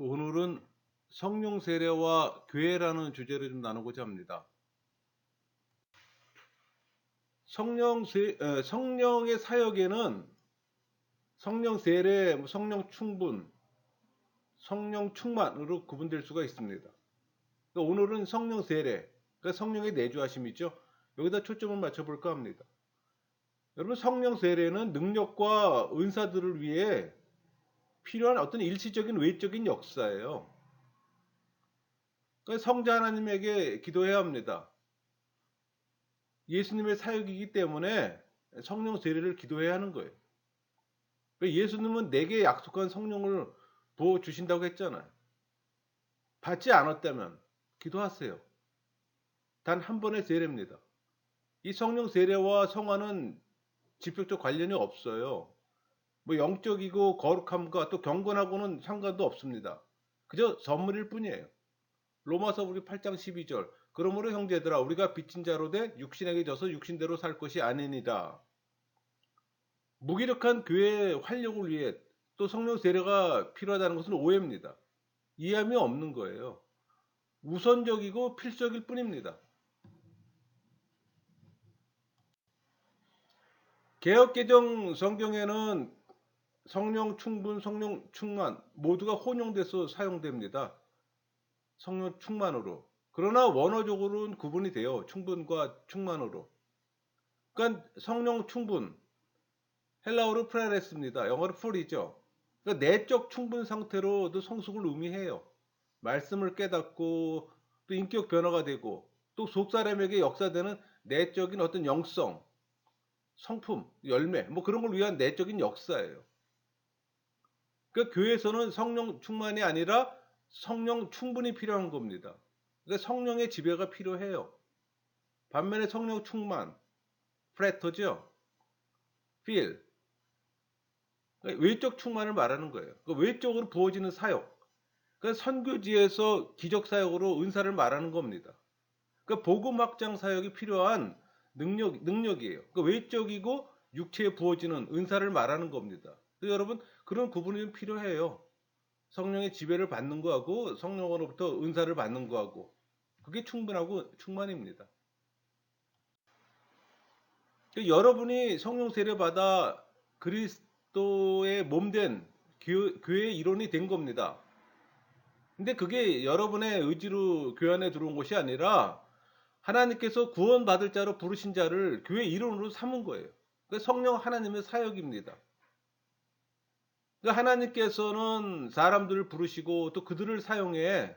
오늘은 성령 세례와 교회라는 주제를 좀 나누고자 합니다. 성령의 사역에는 성령 세례, 성령 충분, 성령 충만으로 구분될 수가 있습니다. 그러니까 오늘은 성령 세례, 그러니까 성령의 내주하심이죠. 여기다 초점을 맞춰볼까 합니다. 여러분, 성령 세례는 능력과 은사들을 위해 필요한 어떤 일시적인 외적인 역사예요. 그러니까 성자 하나님에게 기도해야 합니다. 예수님의 사역이기 때문에 성령 세례를 기도해야 하는 거예요. 예수님은 내게 약속한 성령을 부어 주신다고 했잖아요. 받지 않았다면 기도하세요. 단 한 번의 세례입니다. 이 성령 세례와 성화는 직접적 관련이 없어요. 영적이고 거룩함과 또 경건하고는 상관도 없습니다. 그저 선물일 뿐이에요. 로마서 우리 8장 12절. 그러므로 형제들아 우리가 빚진 자로 돼 육신에게 져서 육신대로 살 것이 아니니라. 무기력한 교회의 활력을 위해 또 성령 세례가 필요하다는 것은 오해입니다. 이해함이 없는 거예요. 우선적이고 필수적일 뿐입니다. 개역개정 성경에는 성령 충분, 성령 충만 모두가 혼용돼서 사용됩니다. 성령 충만으로. 그러나 원어적으로는 구분이 돼요. 충분과 충만으로. 그러니까 성령 충분, 헬라어로 프레레스입니다. 영어로 풀이죠. 그러니까 내적 충분 상태로도 성숙을 의미해요. 말씀을 깨닫고 또 인격 변화가 되고 또 속사람에게 역사되는 내적인 어떤 영성, 성품, 열매 그런 걸 위한 내적인 역사예요. 그러니까 교회에서는 성령 충만이 아니라 성령 충분이 필요한 겁니다. 그러니까 성령의 지배가 필요해요. 반면에 성령 충만, 프레터죠. feel, 그러니까 외적 충만을 말하는 거예요. 그러니까 외적으로 부어지는 사역. 그러니까 선교지에서 기적 사역으로 은사를 말하는 겁니다. 그러니까 복음 확장 사역이 필요한 능력이에요. 그러니까 외적이고 육체에 부어지는 은사를 말하는 겁니다. 그래서 여러분 그런 구분이 좀 필요해요. 성령의 지배를 받는 거하고 성령으로부터 은사를 받는 거하고 그게 충분하고 충만입니다. 그러니까 여러분이 성령 세례 받아 그리스도의 몸된 교회의 일원이 된 겁니다. 근데 그게 여러분의 의지로 교회 안에 들어온 것이 아니라 하나님께서 구원받을 자로 부르신 자를 교회 일원으로 삼은 거예요. 그 성령 하나님의 사역입니다. 그러니까 하나님께서는 사람들을 부르시고 또 그들을 사용해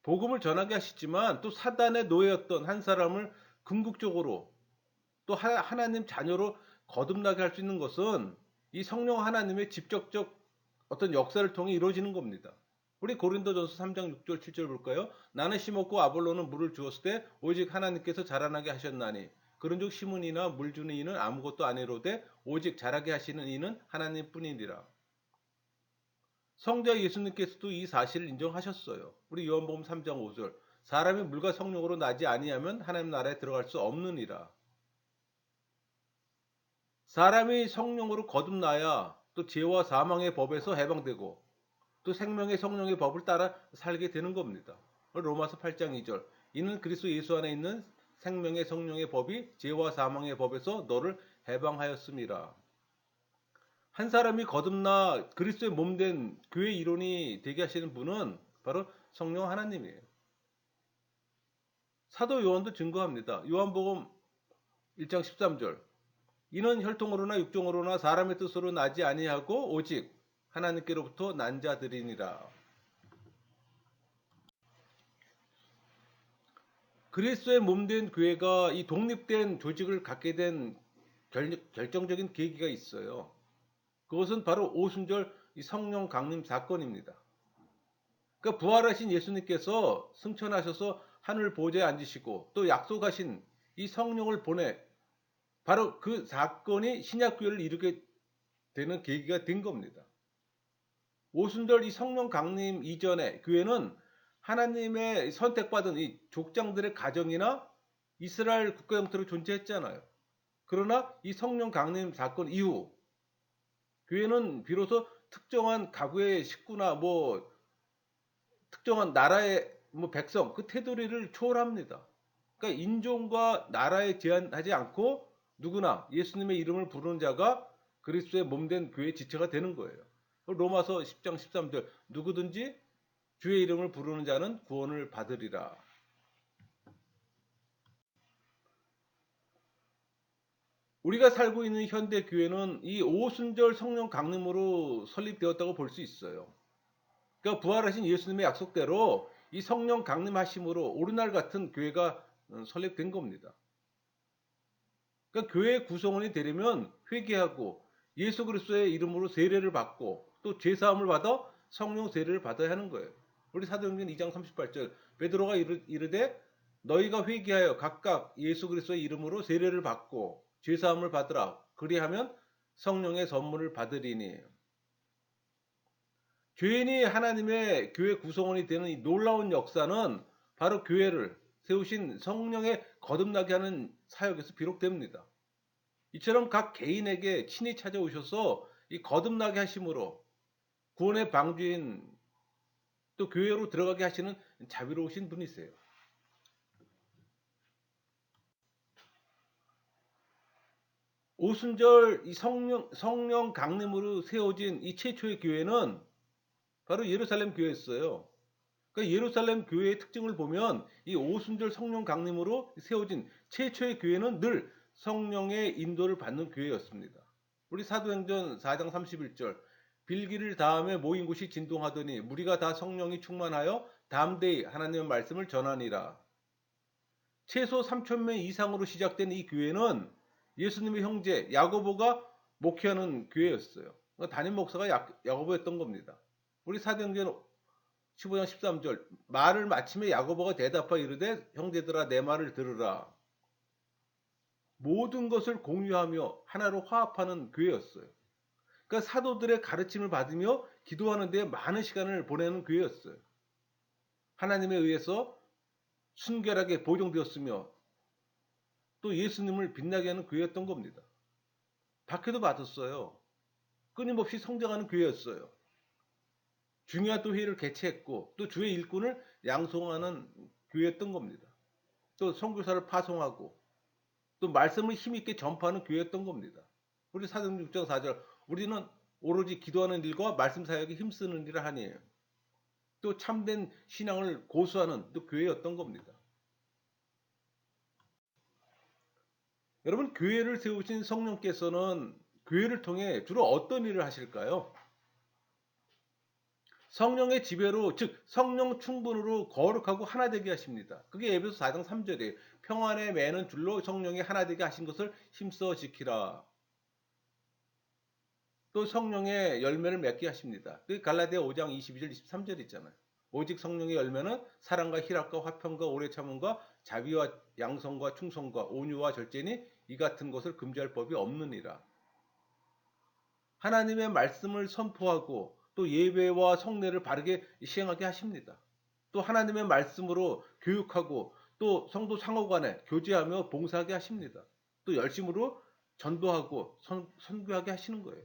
복음을 전하게 하시지만 또 사단의 노예였던 한 사람을 궁극적으로 또 하나님 자녀로 거듭나게 할 수 있는 것은 이 성령 하나님의 직접적 어떤 역사를 통해 이루어지는 겁니다. 우리 고린도전서 3장 6절 7절 볼까요? 나는 심었고 아볼로는 물을 주었을 때 오직 하나님께서 자라나게 하셨나니 그런즉 심은 이나 물 주는 이는 아무것도 아니로되 오직 자라게 하시는 이는 하나님뿐이니라. 성자 예수님께서도 이 사실을 인정하셨어요. 우리 요한복음 3장 5절. 사람이 물과 성령으로 나지 아니하면 하나님 나라에 들어갈 수 없느니라. 사람이 성령으로 거듭나야 또 죄와 사망의 법에서 해방되고 또 생명의 성령의 법을 따라 살게 되는 겁니다. 로마서 8장 2절. 이는 그리스도 예수 안에 있는 생명의 성령의 법이 죄와 사망의 법에서 너를 해방하였음이라. 한 사람이 거듭나 그리스도의 몸된 교회 일원이 되게 하시는 분은 바로 성령 하나님이에요. 사도 요한도 증거합니다. 요한복음 1장 13절. 이는 혈통으로나 육종으로나 사람의 뜻으로 나지 아니하고 오직 하나님께로부터 난 자들이니라. 그리스도의 몸된 교회가 이 독립된 조직을 갖게 된 결정적인 계기가 있어요. 그것은 바로 오순절 성령 강림 사건입니다. 그러니까 부활하신 예수님께서 승천하셔서 하늘 보좌에 앉으시고 또 약속하신 이 성령을 보내 바로 그 사건이 신약교회를 이루게 되는 계기가 된 겁니다. 오순절 이 성령 강림 이전에 교회는 하나님의 선택받은 이 족장들의 가정이나 이스라엘 국가 형태로 존재했잖아요. 그러나 이 성령 강림 사건 이후 교회는 비로소 특정한 가구의 식구나 특정한 나라의 뭐 백성 그 테두리를 초월합니다. 그러니까 인종과 나라에 제한하지 않고 누구나 예수님의 이름을 부르는 자가 그리스도의 몸된 교회의 지체가 되는 거예요. 로마서 10장 13절 누구든지 주의 이름을 부르는 자는 구원을 받으리라. 우리가 살고 있는 현대 교회는 이 오순절 성령 강림으로 설립되었다고 볼 수 있어요. 그러니까 부활하신 예수님의 약속대로 이 성령 강림하심으로 오늘날 같은 교회가 설립된 겁니다. 그러니까 교회 구성원이 되려면 회개하고 예수 그리스도의 이름으로 세례를 받고 또 죄 사함을 받아 성령 세례를 받아야 하는 거예요. 우리 사도행전 2장 38절 베드로가 이르되 너희가 회개하여 각각 예수 그리스도의 이름으로 세례를 받고 죄 사함을 받으라. 그리하면 성령의 선물을 받으리니. 죄인이 하나님의 교회 구성원이 되는 이 놀라운 역사는 바로 교회를 세우신 성령의 거듭나게 하는 사역에서 비롯됩니다. 이처럼 각 개인에게 친히 찾아오셔서 이 거듭나게 하심으로 구원의 방주인 또 교회로 들어가게 하시는 자비로우신 분이세요. 오순절 이 성령 강림으로 세워진 이 최초의 교회는 바로 예루살렘 교회였어요. 그러니까 예루살렘 교회의 특징을 보면 이 오순절 성령 강림으로 세워진 최초의 교회는 늘 성령의 인도를 받는 교회였습니다. 우리 사도행전 4장 31절 빌기를 다음에 모인 곳이 진동하더니 무리가 다 성령이 충만하여 담대히 하나님의 말씀을 전하니라. 최소 3,000명 이상으로 시작된 이 교회는 예수님의 형제 야고보가 목회하는 교회였어요. 그러니까 담임 목사가 야고보였던 겁니다. 우리 사도행전 15장 13절 말을 마침에 야고보가 대답하여 이르되 형제들아 내 말을 들으라. 모든 것을 공유하며 하나로 화합하는 교회였어요. 그러니까 사도들의 가르침을 받으며 기도하는 데 많은 시간을 보내는 교회였어요. 하나님에 의해서 순결하게 보존되었으며 또 예수님을 빛나게 하는 교회였던 겁니다. 박해도 받았어요. 끊임없이 성장하는 교회였어요. 중요한 또 회의를 개최했고 또 주의 일꾼을 양성하는 교회였던 겁니다. 또 선교사를 파송하고 또 말씀을 힘있게 전파하는 교회였던 겁니다. 우리 사도행전 6장 4절 우리는 오로지 기도하는 일과 말씀 사역에 힘쓰는 일을 하니에요. 또 참된 신앙을 고수하는 또 교회였던 겁니다. 여러분 교회를 세우신 성령께서는 교회를 통해 주로 어떤 일을 하실까요? 성령의 지배로 즉 성령 충분으로 거룩하고 하나 되게 하십니다. 그게 에베소 4장 3절이에요. 평안에 매는 줄로 성령이 하나 되게 하신 것을 힘써 지키라. 또 성령의 열매를 맺게 하십니다. 그 갈라디아 5장 22절 23절 있잖아요. 오직 성령의 열매는 사랑과 희락과 화평과 오래 참음과 자비와 양성과 충성과 온유와 절제니 이 같은 것을 금지할 법이 없느니라. 하나님의 말씀을 선포하고 또 예배와 성례를 바르게 시행하게 하십니다. 또 하나님의 말씀으로 교육하고 또 성도 상호간에 교제하며 봉사하게 하십니다. 또 열심으로 전도하고 선교하게 하시는 거예요.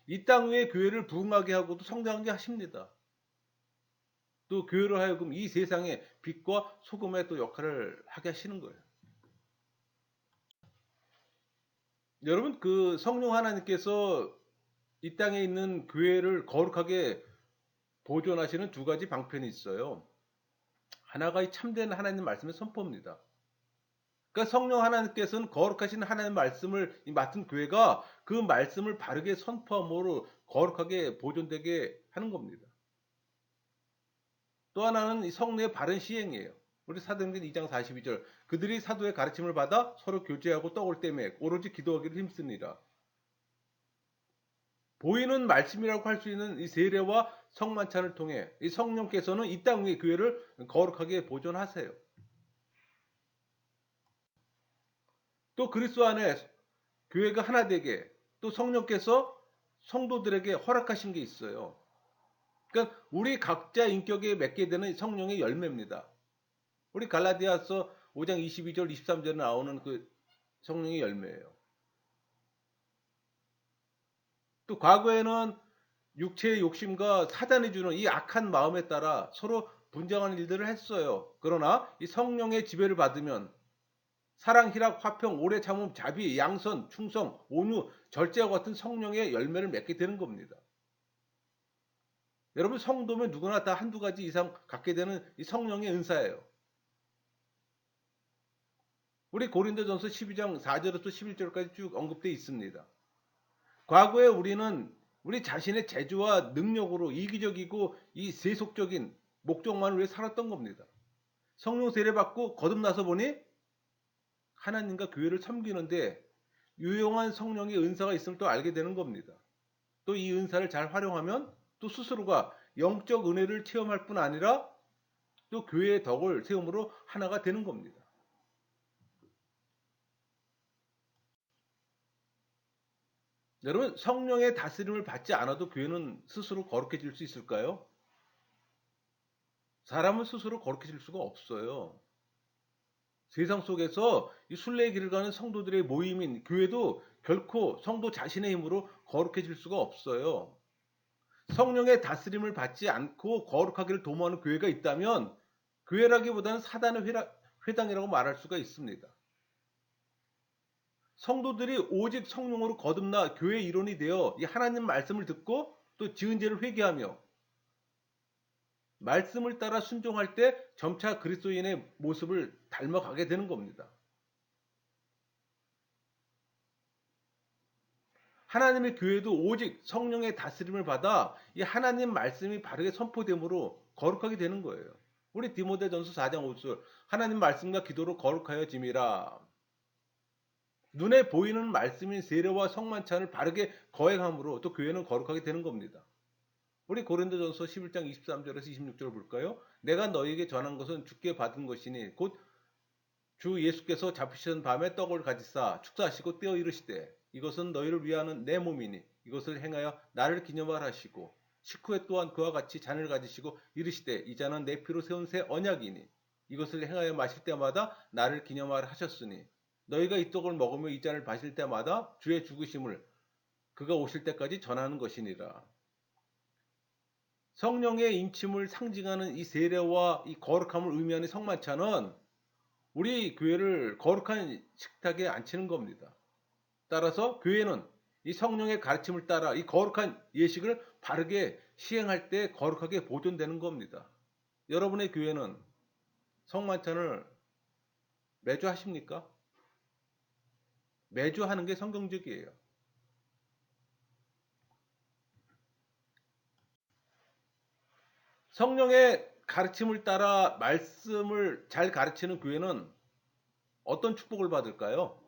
이 땅 위에 교회를 부흥하게 하고 또 성장하게 하십니다. 또 교회로 하여금 이 세상에 빛과 소금의 또 역할을 하게 하시는 거예요. 여러분 그 성령 하나님께서 이 땅에 있는 교회를 거룩하게 보존하시는 두 가지 방편이 있어요. 하나가 이 참된 하나님 말씀의 선포입니다. 그러니까 성령 하나님께서는 거룩하신 하나님 말씀을 맡은 교회가 그 말씀을 바르게 선포함으로 거룩하게 보존되게 하는 겁니다. 또 하나는 이 성례의 바른 시행이에요. 우리 사도행전 2장 42절 그들이 사도의 가르침을 받아 서로 교제하고 떡을 떼매 오로지 기도하기를 힘쓰니라. 보이는 말씀이라고 할 수 있는 이 세례와 성만찬을 통해 이 성령께서는 이 땅 위의 교회를 거룩하게 보존하세요. 또 그리스도 안에 교회가 하나 되게 또 성령께서 성도들에게 허락하신 게 있어요. 그러니까 우리 각자 인격에 맺게 되는 성령의 열매입니다. 우리 갈라디아서 5장 22절 23절에 나오는 그 성령의 열매예요. 또 과거에는 육체의 욕심과 사단이 주는 이 악한 마음에 따라 서로 분쟁하는 일들을 했어요. 그러나 이 성령의 지배를 받으면 사랑, 희락, 화평, 오래 참음, 자비, 양선, 충성, 온유, 절제와 같은 성령의 열매를 맺게 되는 겁니다. 여러분, 성도면 누구나 다 한두 가지 이상 갖게 되는 이 성령의 은사예요. 우리 고린도전서 12장 4절부터 11절까지 쭉 언급되어 있습니다. 과거에 우리는 우리 자신의 재주와 능력으로 이기적이고 이 세속적인 목적만을 위해 살았던 겁니다. 성령 세례받고 거듭나서 보니 하나님과 교회를 섬기는데 유용한 성령의 은사가 있음을 또 알게 되는 겁니다. 또 이 은사를 잘 활용하면 또 스스로가 영적 은혜를 체험할 뿐 아니라 또 교회의 덕을 세움으로 하나가 되는 겁니다. 여러분, 성령의 다스림을 받지 않아도 교회는 스스로 거룩해질 수 있을까요? 사람은 스스로 거룩해질 수가 없어요. 세상 속에서 이 순례의 길을 가는 성도들의 모임인 교회도 결코 성도 자신의 힘으로 거룩해질 수가 없어요. 성령의 다스림을 받지 않고 거룩하기를 도모하는 교회가 있다면 교회라기보다는 사단의 회당이라고 말할 수가 있습니다. 성도들이 오직 성령으로 거듭나 교회 일원이 되어 이 하나님 말씀을 듣고 또 지은 죄를 회개하며 말씀을 따라 순종할 때 점차 그리스도인의 모습을 닮아가게 되는 겁니다. 하나님의 교회도 오직 성령의 다스림을 받아 이 하나님 말씀이 바르게 선포됨으로 거룩하게 되는 거예요. 우리 디모데전서 4장 5절 하나님 말씀과 기도로 거룩하여짐이라. 눈에 보이는 말씀인 세례와 성만찬을 바르게 거행함으로 또 교회는 거룩하게 되는 겁니다. 우리 고린도전서 11장 23절에서 26절을 볼까요? 내가 너희에게 전한 것은 주께 받은 것이니 곧 주 예수께서 잡히시던 밤에 떡을 가지사 축사하시고 떼어 이르시되 이것은 너희를 위하는 내 몸이니 이것을 행하여 나를 기념하라 하시고 식후에 또한 그와 같이 잔을 가지시고 이르시되 이 잔은 내 피로 세운 새 언약이니 이것을 행하여 마실 때마다 나를 기념하라 하셨으니 너희가 이 떡을 먹으며 이 잔을 마실 때마다 주의 죽으심을 그가 오실 때까지 전하는 것이니라. 성령의 인침을 상징하는 이 세례와 이 거룩함을 의미하는 성만찬은 우리 교회를 거룩한 식탁에 앉히는 겁니다. 따라서 교회는 이 성령의 가르침을 따라 이 거룩한 예식을 바르게 시행할 때 거룩하게 보존되는 겁니다. 여러분의 교회는 성만찬을 매주 하십니까? 매주 하는 게 성경적이에요. 성령의 가르침을 따라 말씀을 잘 가르치는 교회는 어떤 축복을 받을까요?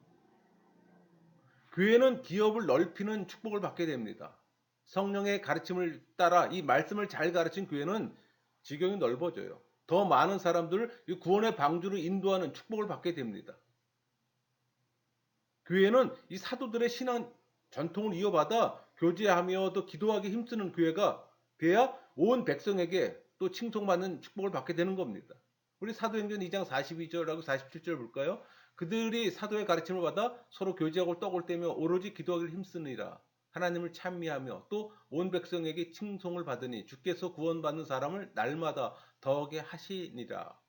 교회는 기업을 넓히는 축복을 받게 됩니다. 성령의 가르침을 따라 이 말씀을 잘 가르친 교회는 지경이 넓어져요. 더 많은 사람들을 구원의 방주로 인도하는 축복을 받게 됩니다. 교회는 이 사도들의 신앙 전통을 이어받아 교제하며 또 기도하기 힘쓰는 교회가 돼야 온 백성에게 또 칭송받는 축복을 받게 되는 겁니다. 우리 사도행전 2장 42절하고 47절 볼까요? 그들이 사도의 가르침을 받아 서로 교제하고 떡을 떼며 오로지 기도하기를 힘쓰니라. 하나님을 찬미하며 또 온 백성에게 칭송을 받으니 주께서 구원받는 사람을 날마다 더하게 하시니라.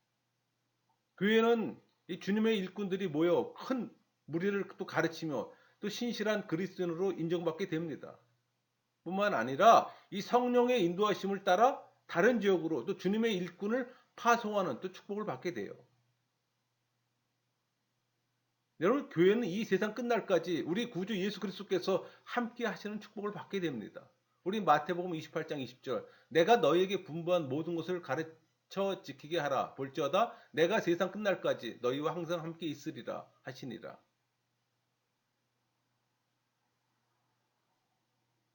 교회는 이 주님의 일꾼들이 모여 큰 무리를 또 가르치며 또 신실한 그리스도인으로 인정받게 됩니다. 뿐만 아니라 이 성령의 인도하심을 따라 다른 지역으로 또 주님의 일꾼을 파송하는 또 축복을 받게 돼요. 여러분, 교회는 이 세상 끝날까지 우리 구주 예수 그리스도께서 함께 하시는 축복을 받게 됩니다. 우리 마태복음 28장 20절 내가 너희에게 분부한 모든 것을 가르쳐 지키게 하라. 볼지어다 내가 세상 끝날까지 너희와 항상 함께 있으리라 하시니라.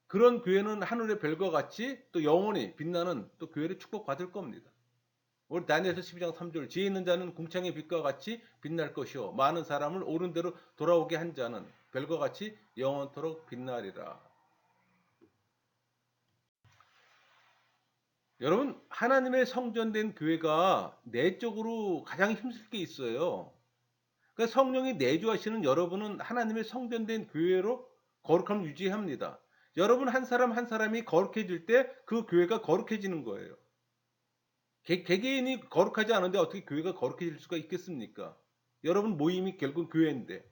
그런 교회는 하늘의 별과 같이 또 영원히 빛나는 또 교회를 축복받을 겁니다. 우리 다니엘서 12장 3절 지혜 있는 자는 궁창의 빛과 같이 빛날 것이요 많은 사람을 옳은 대로 돌아오게 한 자는 별과 같이 영원토록 빛나리라. 여러분, 하나님의 성전된 교회가 내적으로 가장 힘쓸 게 있어요. 그러니까 성령이 내주하시는 여러분은 하나님의 성전된 교회로 거룩함을 유지합니다. 여러분 한 사람 한 사람이 거룩해질 때 그 교회가 거룩해지는 거예요. 개개인이 거룩하지 않은데 어떻게 교회가 거룩해질 수가 있겠습니까? 여러분 모임이 결국 교회인데.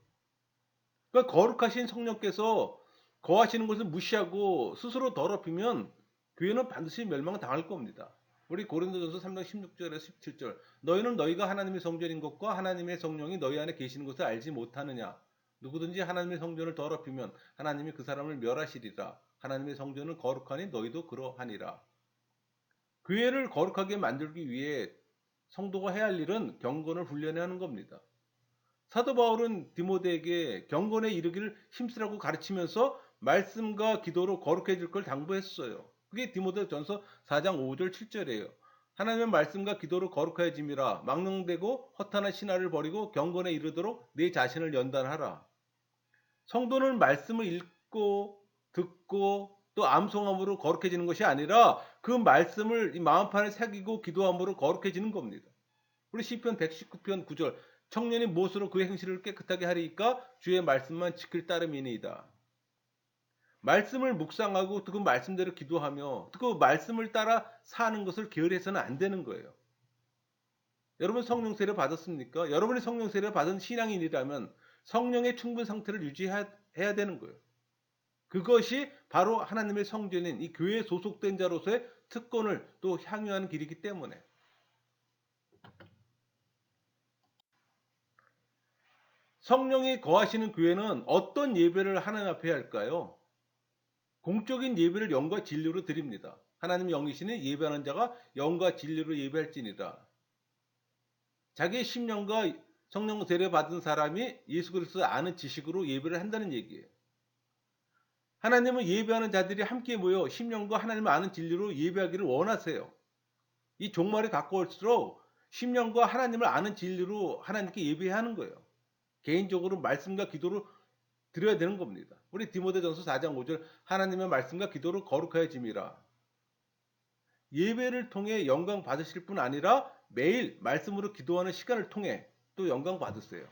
그러니까 거룩하신 성령께서 거하시는 것을 무시하고 스스로 더럽히면 교회는 반드시 멸망당할 겁니다. 우리 고린도전서 3장 16절에서 17절 너희는 너희가 하나님의 성전인 것과 하나님의 성령이 너희 안에 계시는 것을 알지 못하느냐. 누구든지 하나님의 성전을 더럽히면 하나님이 그 사람을 멸하시리라. 하나님의 성전은 거룩하니 너희도 그러하니라. 교회를 거룩하게 만들기 위해 성도가 해야 할 일은 경건을 훈련해야 하는 겁니다. 사도 바울은 디모데에게 경건에 이르기를 힘쓰라고 가르치면서 말씀과 기도로 거룩해질 걸 당부했어요. 그게 디모데전서 4장 5절 7절이에요. 하나님의 말씀과 기도로 거룩해짐이라 망령되고 허탄한 신화를 버리고 경건에 이르도록 내 자신을 연단하라. 성도는 말씀을 읽고 듣고 또 암송함으로 거룩해지는 것이 아니라 그 말씀을 이 마음판에 새기고 기도함으로 거룩해지는 겁니다. 우리 시편 119편 9절 청년이 무엇으로 그 행실을 깨끗하게 하리이까 주의 말씀만 지킬 따름이니이다. 말씀을 묵상하고 그 말씀대로 기도하며 그 말씀을 따라 사는 것을 게으르해서는 안 되는 거예요. 여러분 성령 세례 받았습니까? 여러분이 성령 세례 받은 신앙인이라면 성령의 충분 상태를 유지해야 되는 거예요. 그것이 바로 하나님의 성전인 이 교회에 소속된 자로서의 특권을 또 향유하는 길이기 때문에 성령이 거하시는 교회는 어떤 예배를 하나님 앞에 할까요? 공적인 예배를 영과 진리로 드립니다. 하나님 영이시니 예배하는 자가 영과 진리로 예배할지니라. 자기의 심령과 성령 세례 받은 사람이 예수 그리스도를 아는 지식으로 예배를 한다는 얘기예요. 하나님은 예배하는 자들이 함께 모여 심령과 하나님을 아는 진리로 예배하기를 원하세요. 이 종말에 가까울수록 심령과 하나님을 아는 진리로 하나님께 예배하는 거예요. 개인적으로 말씀과 기도로 드려야 되는 겁니다. 우리 디모데전서 4장 5절 하나님의 말씀과 기도로 거룩하여짐이라. 예배를 통해 영광 받으실 뿐 아니라 매일 말씀으로 기도하는 시간을 통해 또 영광 받으세요.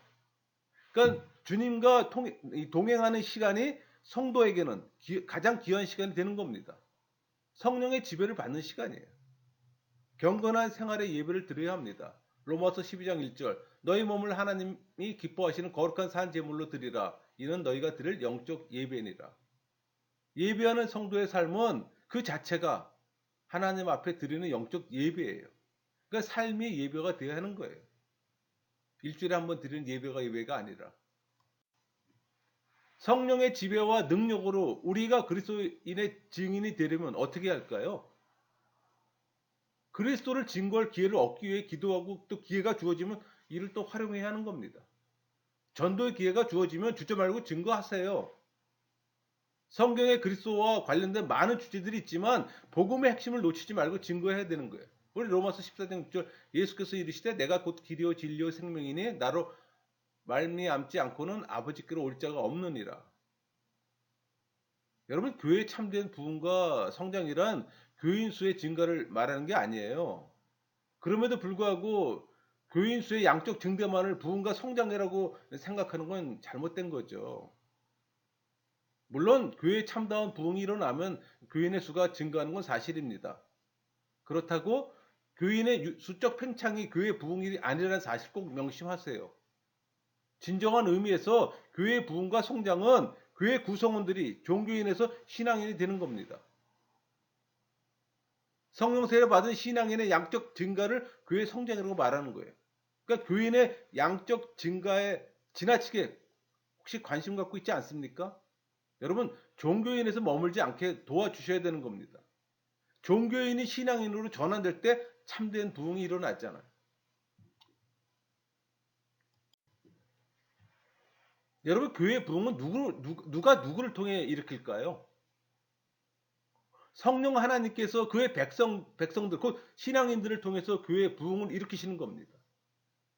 그러니까 주님과 동행하는 시간이 성도에게는 가장 귀한 시간이 되는 겁니다. 성령의 지배를 받는 시간이에요. 경건한 생활의 예배를 드려야 합니다. 로마서 12장 1절 너희 몸을 하나님이 기뻐하시는 거룩한 산 제물로 드리라. 이는 너희가 드릴 영적 예배니라. 예배하는 성도의 삶은 그 자체가 하나님 앞에 드리는 영적 예배예요. 그러니까 삶이 예배가 되어야 하는 거예요. 일주일에 한 번 드리는 예배가 아니라. 성령의 지배와 능력으로 우리가 그리스도인의 증인이 되려면 어떻게 할까요? 그리스도를 증거할 기회를 얻기 위해 기도하고 또 기회가 주어지면 이를 또 활용해야 하는 겁니다. 전도의 기회가 주어지면 주저 말고 증거하세요. 성경에 그리스도와 관련된 많은 주제들이 있지만 복음의 핵심을 놓치지 말고 증거해야 되는 거예요. 우리 로마서 14장 6절 예수께서 이르시되 내가 곧 길이요 진리요 생명이니 나로 말미암지 않고는 아버지께로 올 자가 없느니라. 여러분 교회 참된 부흥과 성장이란 교인 수의 증가를 말하는 게 아니에요. 그럼에도 불구하고 교인 수의 양적 증대만을 부흥과 성장이라고 생각하는 건 잘못된 거죠. 물론 교회에 참다운 부흥이 일어나면 교인의 수가 증가하는 건 사실입니다. 그렇다고 교인의 수적 팽창이 교회 부흥이 아니라는 사실 꼭 명심하세요. 진정한 의미에서 교회 부흥과 성장은 교회 구성원들이 종교인에서 신앙인이 되는 겁니다. 성령 세례 받은 신앙인의 양적 증가를 교회 성장이라고 말하는 거예요. 그러니까 교인의 양적 증가에 지나치게 혹시 관심 갖고 있지 않습니까? 여러분 종교인에서 머물지 않게 도와주셔야 되는 겁니다. 종교인이 신앙인으로 전환될 때 참된 부흥이 일어났잖아요. 여러분 교회 부흥은 누가 누구를 통해 일으킬까요? 성령 하나님께서 그의 백성들 곧 신앙인들을 통해서 교회 부흥을 일으키시는 겁니다.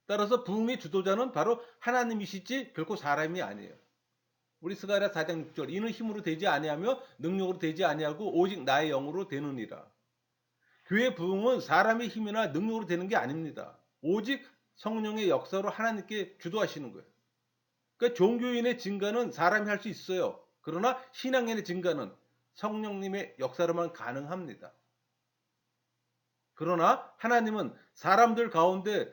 따라서 부흥의 주도자는 바로 하나님이시지 결코 사람이 아니에요. 우리 스가랴 4장 6절 이는 힘으로 되지 아니하며 능력으로 되지 아니하고 오직 나의 영으로 되느니라. 교회 부흥은 사람의 힘이나 능력으로 되는 게 아닙니다. 오직 성령의 역사로 하나님께 주도하시는 거예요. 그러니까 종교인의 증가는 사람이 할 수 있어요. 그러나 신앙인의 증가는 성령님의 역사로만 가능합니다. 그러나 하나님은 사람들 가운데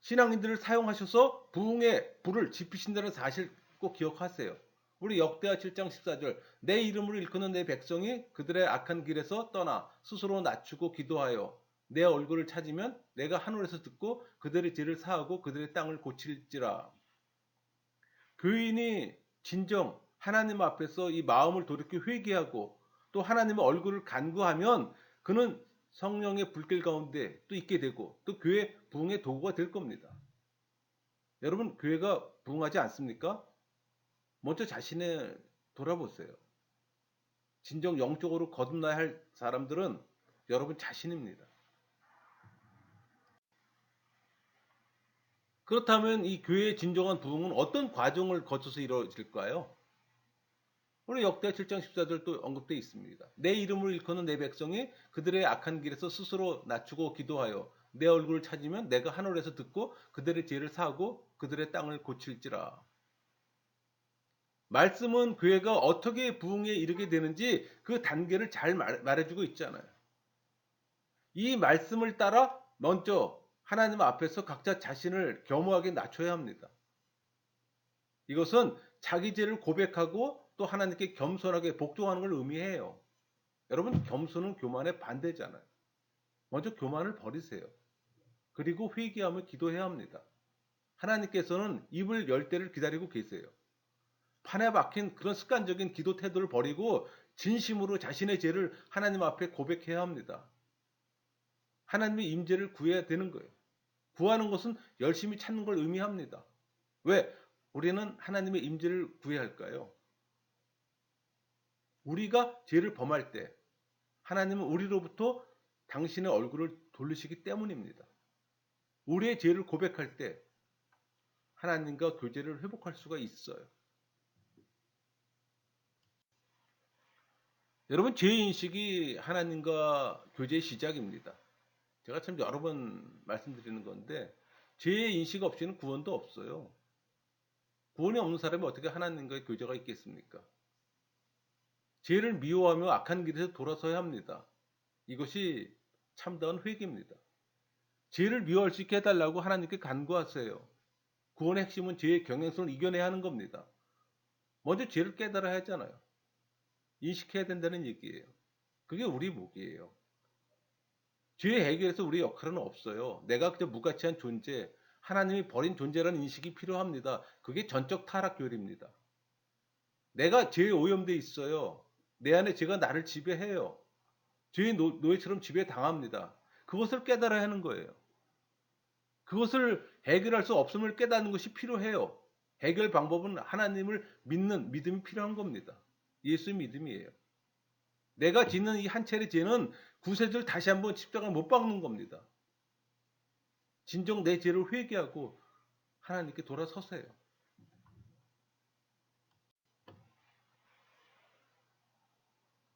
신앙인들을 사용하셔서 부흥의 불을 지피신다는 사실 꼭 기억하세요. 우리 역대하 7장 14절 내 이름으로 일컫는 내 백성이 그들의 악한 길에서 떠나 스스로 낮추고 기도하여 내 얼굴을 찾으면 내가 하늘에서 듣고 그들의 죄를 사하고 그들의 땅을 고칠지라. 교인이 진정 하나님 앞에서 이 마음을 돌이켜 회개하고 또 하나님의 얼굴을 간구하면 그는 성령의 불길 가운데 또 있게 되고 또 교회 부흥의 도구가 될 겁니다. 여러분 교회가 부흥하지 않습니까? 먼저 자신을 돌아보세요. 진정 영적으로 거듭나야 할 사람들은 여러분 자신입니다. 그렇다면 이 교회의 진정한 부흥은 어떤 과정을 거쳐서 이루어질까요? 우리 역대하 7장 14절 또 언급되어 있습니다. 내 이름을 일컫는 내 백성이 그들의 악한 길에서 스스로 낮추고 기도하여 내 얼굴을 찾으면 내가 하늘에서 듣고 그들의 죄를 사하고 그들의 땅을 고칠지라. 말씀은 교회가 어떻게 부흥에 이르게 되는지 그 단계를 잘 말해주고 있잖아요. 이 말씀을 따라 먼저 하나님 앞에서 각자 자신을 겸허하게 낮춰야 합니다. 이것은 자기 죄를 고백하고 또 하나님께 겸손하게 복종하는 걸 의미해요. 여러분 겸손은 교만의 반대잖아요. 먼저 교만을 버리세요. 그리고 회개하며 기도해야 합니다. 하나님께서는 입을 열 때를 기다리고 계세요. 판에 박힌 그런 습관적인 기도 태도를 버리고 진심으로 자신의 죄를 하나님 앞에 고백해야 합니다. 하나님의 임재를 구해야 되는 거예요. 구하는 것은 열심히 찾는 걸 의미합니다. 왜? 우리는 하나님의 임재를 구해야 할까요? 우리가 죄를 범할 때 하나님은 우리로부터 당신의 얼굴을 돌리시기 때문입니다. 우리의 죄를 고백할 때 하나님과 교제를 회복할 수가 있어요. 여러분 죄인식이 하나님과 교제의 시작입니다. 제가 참 여러 번 말씀드리는 건데 죄의 인식 없이는 구원도 없어요. 구원이 없는 사람이 어떻게 하나님과의 교제가 있겠습니까? 죄를 미워하며 악한 길에서 돌아서야 합니다. 이것이 참다운 회개입니다. 죄를 미워할 수 있게 해달라고 하나님께 간구하세요. 구원의 핵심은 죄의 경향성을 이겨내야 하는 겁니다. 먼저 죄를 깨달아야 하잖아요. 인식해야 된다는 얘기예요. 그게 우리 목이에요. 죄의 해결에서 우리 역할은 없어요. 내가 그저 무가치한 존재, 하나님이 버린 존재라는 인식이 필요합니다. 그게 전적 타락 교리입니다. 내가 죄에 오염돼 있어요. 내 안에 죄가 나를 지배해요. 죄의 노예처럼 지배당합니다. 그것을 깨달아야 하는 거예요. 그것을 해결할 수 없음을 깨닫는 것이 필요해요. 해결 방법은 하나님을 믿는 믿음이 필요한 겁니다. 예수의 믿음이에요. 내가 짓는 이 한 차례 죄는 구세주를 다시 한번 십자가에 못 박는 겁니다. 진정 내 죄를 회개하고 하나님께 돌아서세요.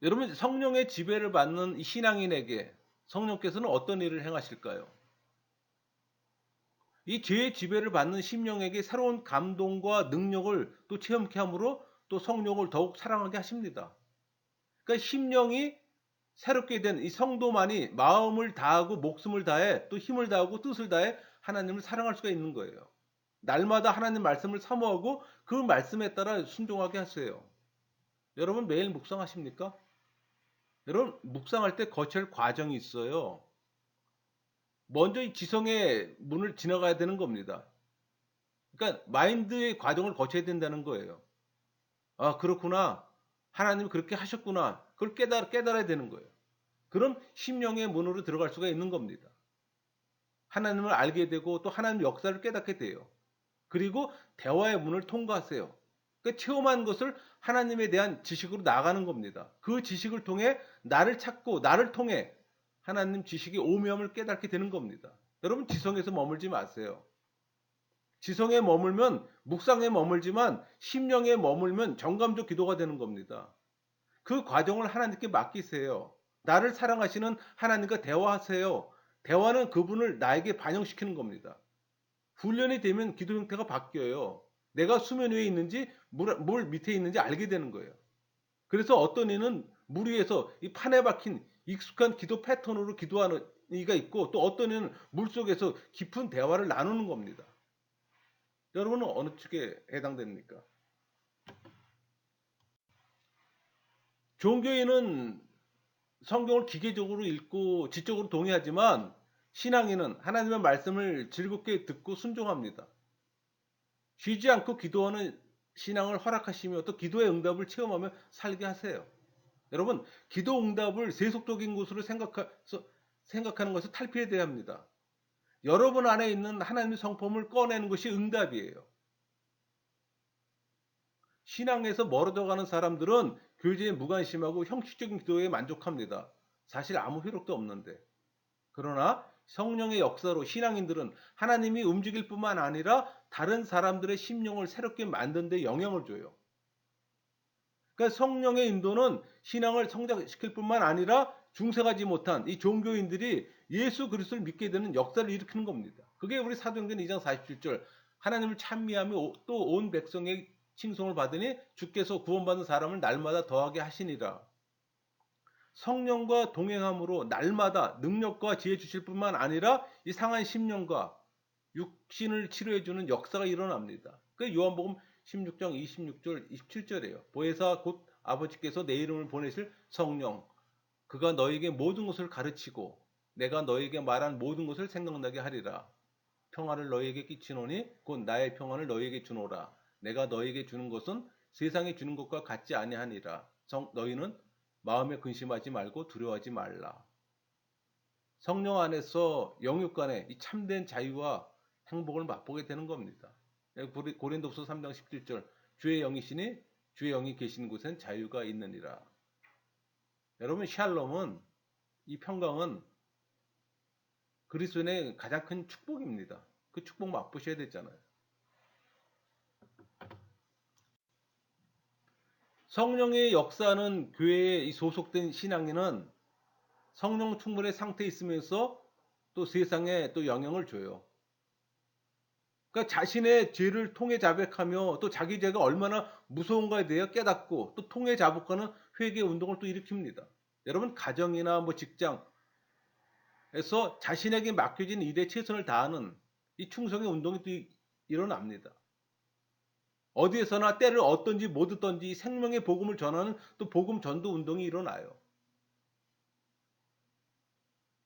여러분 성령의 지배를 받는 이 신앙인에게 성령께서는 어떤 일을 행하실까요? 이 죄의 지배를 받는 심령에게 새로운 감동과 능력을 또 체험케 함으로 또 성령을 더욱 사랑하게 하십니다. 그러니까 심령이 새롭게 된 이 성도만이 마음을 다하고 목숨을 다해 또 힘을 다하고 뜻을 다해 하나님을 사랑할 수가 있는 거예요. 날마다 하나님 말씀을 사모하고 그 말씀에 따라 순종하게 하세요. 여러분 매일 묵상하십니까? 여러분 묵상할 때 거칠 과정이 있어요. 먼저 이 지성의 문을 지나가야 되는 겁니다. 그러니까 마인드의 과정을 거쳐야 된다는 거예요. 아 그렇구나. 하나님이 그렇게 하셨구나. 그걸 깨달아야 되는 거예요. 그럼 심령의 문으로 들어갈 수가 있는 겁니다. 하나님을 알게 되고 또 하나님의 역사를 깨닫게 돼요. 그리고 대화의 문을 통과하세요. 그러니까 체험한 것을 하나님에 대한 지식으로 나가는 겁니다. 그 지식을 통해 나를 찾고 나를 통해 하나님 지식의 오묘함을 깨닫게 되는 겁니다. 여러분 지성에서 머물지 마세요. 지성에 머물면 묵상에 머물지만 심령에 머물면 정감적 기도가 되는 겁니다. 그 과정을 하나님께 맡기세요. 나를 사랑하시는 하나님과 대화하세요. 대화는 그분을 나에게 반영시키는 겁니다. 훈련이 되면 기도 형태가 바뀌어요. 내가 수면 위에 있는지 물 밑에 있는지 알게 되는 거예요. 그래서 어떤 이는 물 위에서 이 판에 박힌 익숙한 기도 패턴으로 기도하는 이가 있고, 또 어떤 이는 물속에서 깊은 대화를 나누는 겁니다. 여러분은 어느 축에 해당됩니까? 종교인은 성경을 기계적으로 읽고 지적으로 동의하지만, 신앙인은 하나님의 말씀을 즐겁게 듣고 순종합니다. 쉬지 않고 기도하는 신앙을 허락하시며 또 기도의 응답을 체험하며 살게 하세요. 여러분, 기도 응답을 세속적인 것으로 생각하는 것을 탈피해야 합니다. 여러분 안에 있는 하나님의 성품을 꺼내는 것이 응답이에요. 신앙에서 멀어져 가는 사람들은 교제에 무관심하고 형식적인 기도에 만족합니다. 사실 아무 효력도 없는데. 그러나 성령의 역사로 신앙인들은 하나님이 움직일 뿐만 아니라 다른 사람들의 심령을 새롭게 만드는 데 영향을 줘요. 그러니까 성령의 인도는 신앙을 성장시킬 뿐만 아니라 중생하지 못한 이 종교인들이 예수 그리스도를 믿게 되는 역사를 일으키는 겁니다. 그게 우리 사도행전 2장 47절, 하나님을 찬미하며 또 온 백성의 칭송을 받으니 주께서 구원받은 사람을 날마다 더하게 하시니라. 성령과 동행함으로 날마다 능력과 지혜 주실 뿐만 아니라 이 상한 심령과 육신을 치료해주는 역사가 일어납니다. 그 요한복음 16장 26절 27절이에요. 보혜사 곧 아버지께서 내 이름을 보내실 성령, 그가 너에게 모든 것을 가르치고 내가 너에게 말한 모든 것을 생각나게 하리라. 평화를 너에게 끼치노니 곧 나의 평안을 너에게 주노라. 내가 너에게 주는 것은 세상에 주는 것과 같지 아니하니라. 너희는 마음에 근심하지 말고 두려워하지 말라. 성령 안에서 영육 간의 이 참된 자유와 행복을 맛보게 되는 겁니다. 고린도후서 3장 17절, 주의 영이시니 주의 영이 계신 곳엔 자유가 있느니라. 여러분, 샬롬은, 이 평강은 그리스도인의 가장 큰 축복입니다. 그 축복 맛보셔야 되잖아요. 성령의 역사는 교회에 소속된 신앙인은 성령 충만의 상태에 있으면서 또 세상에 또 영향을 줘요. 그러니까 자신의 죄를 통해 자백하며 또 자기 죄가 얼마나 무서운가에 대해 깨닫고 또 통해 자복하는 회개 운동을 또 일으킵니다. 여러분, 가정이나 뭐 직장에서 자신에게 맡겨진 일에 최선을 다하는 이 충성의 운동이 또 일어납니다. 어디에서나 때를 얻든지 못 얻든지 생명의 복음을 전하는 또 복음 전도 운동이 일어나요.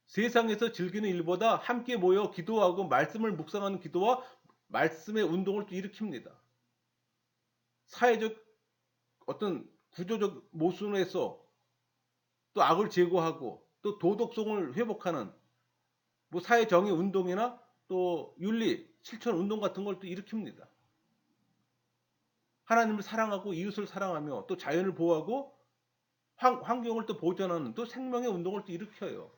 세상에서 즐기는 일보다 함께 모여 기도하고 말씀을 묵상하는 기도와 말씀의 운동을 또 일으킵니다. 사회적 어떤 구조적 모순에서 또 악을 제거하고 또 도덕성을 회복하는 뭐 사회 정의 운동이나 또 윤리 실천 운동 같은 걸 또 일으킵니다. 하나님을 사랑하고 이웃을 사랑하며 또 자연을 보호하고 환경을 또 보존하는 또 생명의 운동을 또 일으켜요.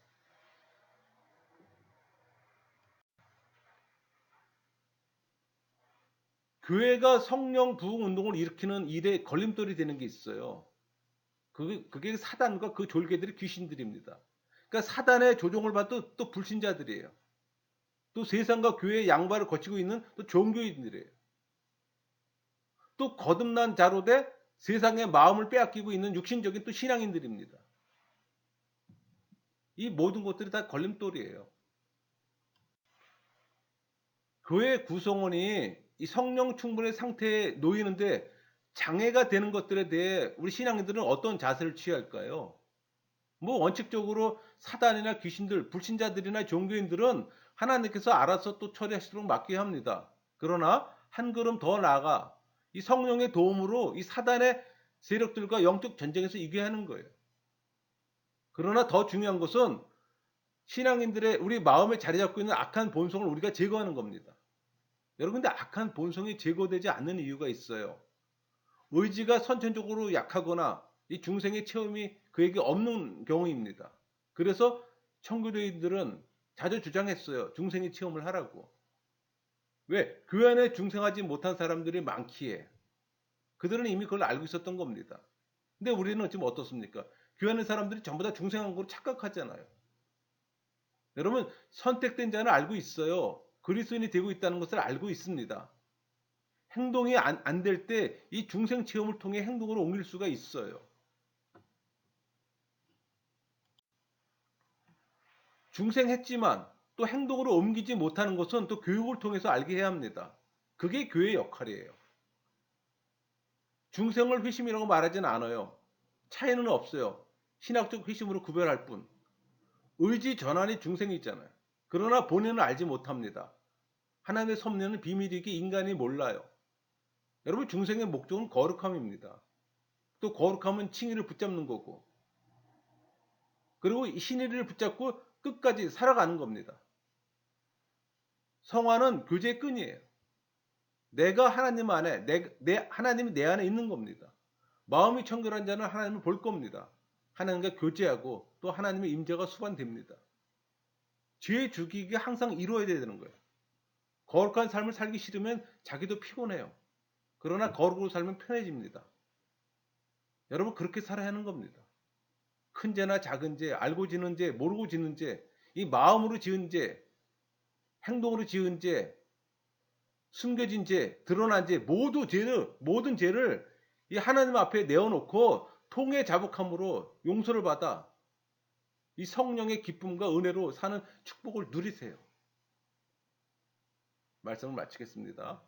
교회가 성령 부흥 운동을 일으키는 일에 걸림돌이 되는 게 있어요. 그게 사단과 그 졸개들이 귀신들입니다. 그러니까 사단의 조종을 받은 또 불신자들이에요. 또 세상과 교회의 양발을 거치고 있는 또 종교인들이에요. 또 거듭난 자로 돼 세상의 마음을 빼앗기고 있는 육신적인 또 신앙인들입니다. 이 모든 것들이 다 걸림돌이에요. 교회 구성원이 이 성령 충분의 상태에 놓이는데 장애가 되는 것들에 대해 우리 신앙인들은 어떤 자세를 취할까요? 뭐 원칙적으로 사단이나 귀신들, 불신자들이나 종교인들은 하나님께서 알아서 또 처리하시도록 맡겨야 합니다. 그러나 한 걸음 더 나아가 이 성령의 도움으로 이 사단의 세력들과 영적 전쟁에서 이겨야 하는 거예요. 그러나 더 중요한 것은 신앙인들의 우리 마음에 자리 잡고 있는 악한 본성을 우리가 제거하는 겁니다. 여러분, 근데 악한 본성이 제거되지 않는 이유가 있어요. 의지가 선천적으로 약하거나 이 중생의 체험이 그에게 없는 경우입니다. 그래서 청교도인들은 자주 주장했어요. 중생의 체험을 하라고. 왜? 교회 안에 중생하지 못한 사람들이 많기에. 그들은 이미 그걸 알고 있었던 겁니다. 근데 우리는 지금 어떻습니까? 교회 안에 사람들이 전부 다 중생한 걸로 착각하잖아요. 여러분, 선택된 자는 알고 있어요. 그리스도인이 되고 있다는 것을 알고 있습니다. 행동이 안 될 때 이 중생 체험을 통해 행동으로 옮길 수가 있어요. 중생했지만 또 행동으로 옮기지 못하는 것은 또 교육을 통해서 알게 해야 합니다. 그게 교회의 역할이에요. 중생을 회심이라고 말하지는 않아요. 차이는 없어요. 신학적 회심으로 구별할 뿐. 의지 전환이 중생이 있잖아요. 그러나 본인은 알지 못합니다. 하나님의 섭리는 비밀이기 인간이 몰라요. 여러분, 중생의 목적은 거룩함입니다. 또 거룩함은 칭의를 붙잡는 거고, 그리고 이 신의를 붙잡고 끝까지 살아가는 겁니다. 성화는 교제의 끈이에요. 내가 하나님 안에, 하나님이 내 안에 있는 겁니다. 마음이 청결한 자는 하나님을 볼 겁니다. 하나님과 교제하고 또 하나님의 임재가 수반됩니다. 죄 죽이기가 항상 이루어야 되는 거예요. 거룩한 삶을 살기 싫으면 자기도 피곤해요. 그러나 거룩으로 살면 편해집니다. 여러분, 그렇게 살아야 하는 겁니다. 큰 죄나 작은 죄, 알고 지는 죄, 모르고 지는 죄, 이 마음으로 지은 죄, 행동으로 지은 죄, 숨겨진 죄, 드러난 죄, 모든 죄를 이 하나님 앞에 내어놓고 통해 자복함으로 용서를 받아 이 성령의 기쁨과 은혜로 사는 축복을 누리세요. 말씀을 마치겠습니다.